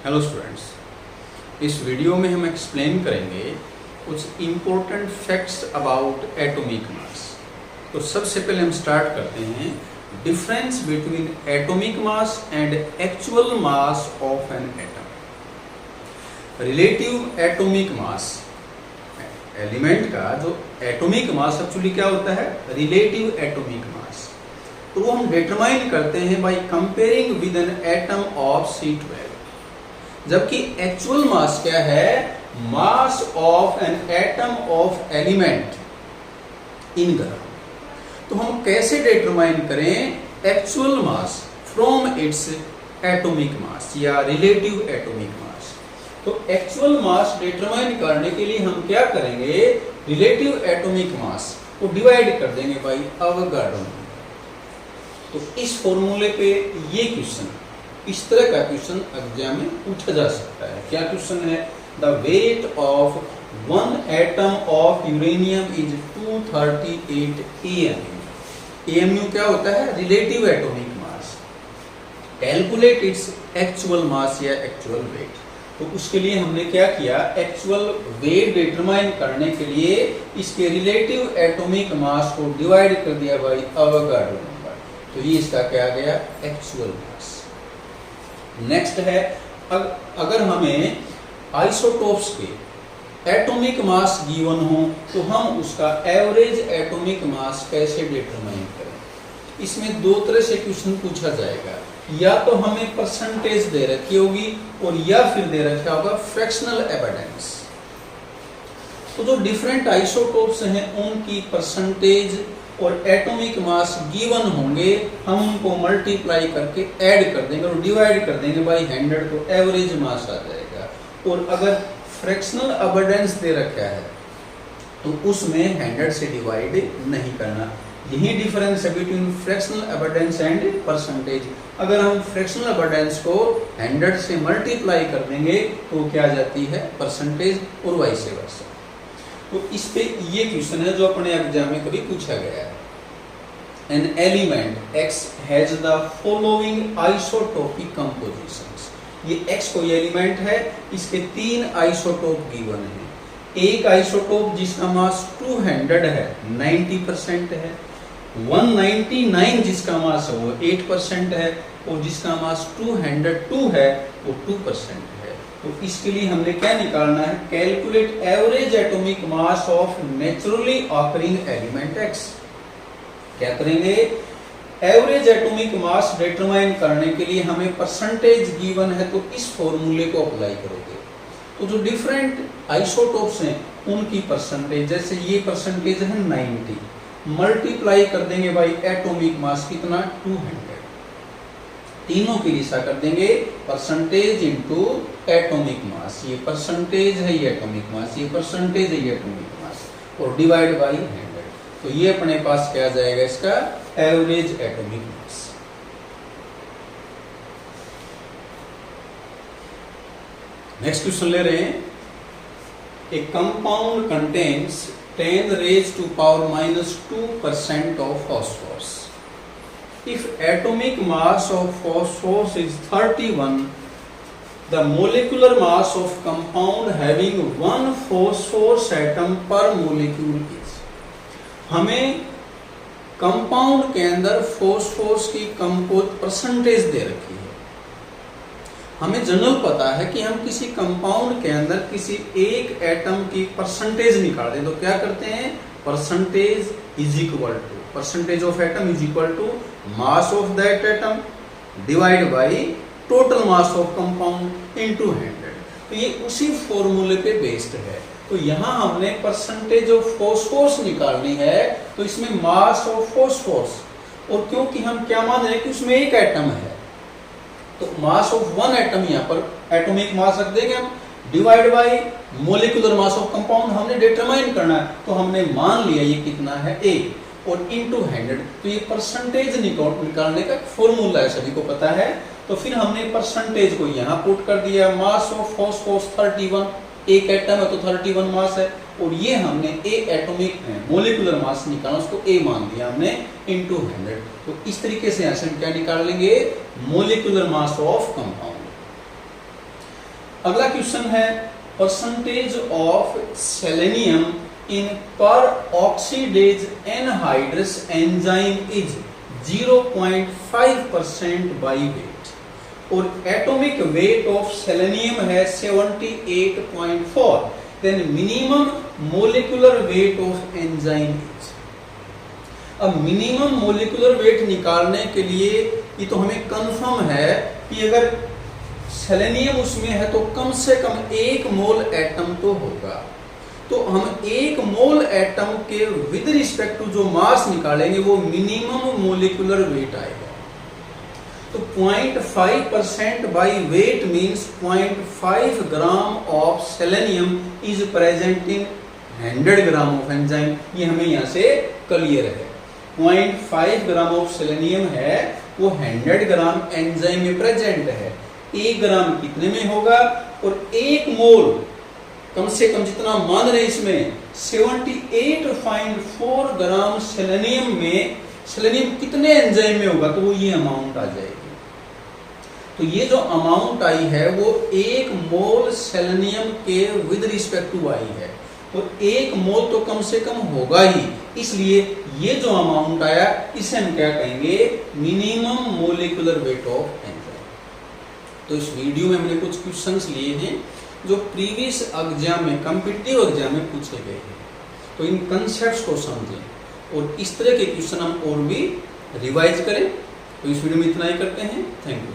Hello students, इस video में हम एक्सप्लेन करेंगे कुछ important facts about atomic mass. तो सबसे पहले हम स्टार्ट करते हैं difference between atomic mass and actual mass of an atom. Relative atomic mass, element का जो एटॉमिक मास एक्चुअली क्या होता है, रिलेटिव एटॉमिक मास। तो वो हम डिटरमाइन करते हैं by comparing with an atom of C12। जबकि एक्चुअल मास क्या है, mass of an atom of element in gram. तो हम कैसे डिटरमाइन करें actual mass from its atomic mass या रिलेटिव एटॉमिक मास। तो एक्चुअल मास डिटरमाइन करने के लिए हम क्या करेंगे, रिलेटिव एटॉमिक मास को डिवाइड कर देंगे बाय अवोगाड्रो नंबर। तो इस फॉर्मूले पे ये क्वेश्चन, इस तरह का क्वेश्चन एग्जाम में पूछा जा सकता है। क्या क्वेश्चन है, the weight of one atom of uranium is 238 AMU। AMU क्या होता है, relative atomic mass. Calculate its actual mass या एक्चुअल वेट। तो उसके लिए हमने क्या किया, एक्चुअल वेट डिटरमाइन करने के लिए इसके रिलेटिव एटॉमिक मास को डिवाइड कर दिया बाय अवोगाड्रो नंबर। तो ये इसका क्या आ गया, एक्चुअल मास। नेक्स्ट है, अगर हमें आइसोटोप्स के एटॉमिक मास गिवन हो तो हम उसका एवरेज एटॉमिक मास कैसे डिटरमाइन करें। इसमें दो तरह से क्वेश्चन पूछा जाएगा, या तो हमें परसेंटेज दे रखी होगी और या फिर दे रखा होगा फ्रैक्शनल एविडेंस। तो जो डिफरेंट आइसोटोप्स हैं उनकी परसेंटेज और एटॉमिक मास गिवन होंगे, हम उनको मल्टीप्लाई करके ऐड कर देंगे और डिवाइड कर देंगे बाय 100, तो एवरेज मास आ जाएगा। और अगर फ्रैक्शनल एविडेंस दे रखा है तो उसमें 100 से डिवाइड नहीं करना। यही डिफरेंस है between fractional evidence and percentage. अगर हम फ्रैक्शनल एविडेंस को 100 से मल्टीप्लाई कर देंगे तो क्या आ जाती है, परसेंटेज, और वाइस वर्सा। तो इस पे ये क्वेश्चन है जो अपने एग्जाम में कभी पूछा गया है। An element X has the following isotopic compositions. ये X कोई एलिमेंट है, इसके 3 आइसोटोप गिवन है। एक आइसोटोप जिसका मास 200 है, 90% है। 199 जिसका मास है वो 8% है, और जिसका मास 202 है वो 2% है। तो इसके लिए हमने क्या निकालना है, calculate average atomic mass of naturally occurring element X। क्या करेंगे, एवरेज एटॉमिक मास डिटरमाइन करने के लिए हमें परसेंटेज गिवन है, तो इस फॉर्मूले को अप्लाई करोगे। तो जो डिफरेंट आइसोटोप्स हैं उनकी परसेंटेज, जैसे ये परसेंटेज है 90, मल्टीप्लाई कर देंगे बाय एटॉमिक मास कितना, 200। तीनों की दिशा कर देंगे परसेंटेज इनटू एटॉमिक मास। ये परसेंटेज है, ये एटॉमिक मास, ये परसेंटेज है, ये एटॉमिक मास, और डिवाइड बाय 100। तो ये अपने पास क्या जाएगा, इसका average atomic mass. Next question ले रहे हैं, ए compound contains 10 raised to power minus 2% of phosphorus. If atomic mass of phosphorus is 31, the molecular mass of compound having 1 phosphorus atom per molecule is। हमें कंपाउंड के अंदर phosphorus की compose percentage दे रखी है। हमें जनरल पता है कि हम किसी कंपाउंड के अंदर किसी एक एटम की परसेंटेज निकाल दें तो क्या करते हैं, percentage is equal to, percentage of atom is equal to mass of that atom divide by total mass of compound into 100। तो ये उसी फॉर्मूले पे बेस्ड है। तो यहाँ हमने परसेंटेज ऑफ फोस्फोरस निकालनी है, तो इसमें मास ऑफ फोस्फोरस, और क्योंकि हम क्या मान रहे हैं कि उसमें एक एटम है, तो मास ऑफ 1 एटम यहाँ पर एटॉमिक मास रख देंगे हम, divide by molecular mass of compound हमने डिटरमाइन करना है। तो हमने मान लिया ये कितना है, 1, और इनटू 100। तो ये परसेंटेज निकालने का फॉर्मूला है, सभी को पता है। तो फिर हमने परसेंटेज को यहाँ पुट कर दिया, मास ऑफ फॉस्फोरस 31, एक एटम है तो 31 मास है, और ये हमने ए एटॉमिक मोलिकुलर मास निकाला, उसको ए मान दिया हमने इनटू 100। तो इस तरीके से यहाँ से हम क्या निकाल लेंगे, मोलिकुलर मास ऑफ कंपाउंड। अगला क्वेश्चन है percentage of selenium in peroxidase anhydrous enzyme is 0.5% by weight, और एटॉमिक वेट ऑफ सेलेनियम है 78.4, then minimum molecular weight of enzyme is. अब मिनिमम मोलिकुलर वेट निकालने के लिए ये तो हमें कंफर्म है कि अगर सेलेनियम उसमें है तो कम से कम 1 मोल एटम तो होगा, तो हम 1 मोल एटम के विद रिस्पेक्ट टू जो मास निकालेंगे वो मिनिमम मोलिकुलर वेट आएगा। तो 0.5% by wait means 0.5 gram of selenium is present in 100 gram of enzyme. ये हमें यहाँ से क्लियर है, 0.5 ग्राम ऑफ सेलेनियम है वो 100 ग्राम एंजाइम में प्रेजेंट है। 1 ग्राम कितने में होगा, और 1 मोल कम से कम जितना मान रहे इसमें 78.4 ग्राम सेलेनियम में, सेलेनियम कितने एंजाइम में होगा, तो वो ये अमाउंट आ जाएगी। तो ये जो अमाउंट आई है वो 1 मोल सेलेनियम के विद रिस्पेक्ट टू आई है, तो 1 मोल तो कम से कम होगा ही, इसलिए ये जो अमाउंट आया इसे हम क्या कहेंगे, minimum molecular weight of enzyme. तो इस वीडियो में हमने कुछ क्वेश्चंस लिए हैं जो प्रीवियस एग्जाम में, कॉम्पिटिटिव एग्जाम में पूछे गए हैं, तो इन कंसेप्ट्स को समझें और इस तरह के क्वेश्चन हम और भी रिवाइज करें। तो इस वीडियो में इतना ही करते हैं, थैंक यू।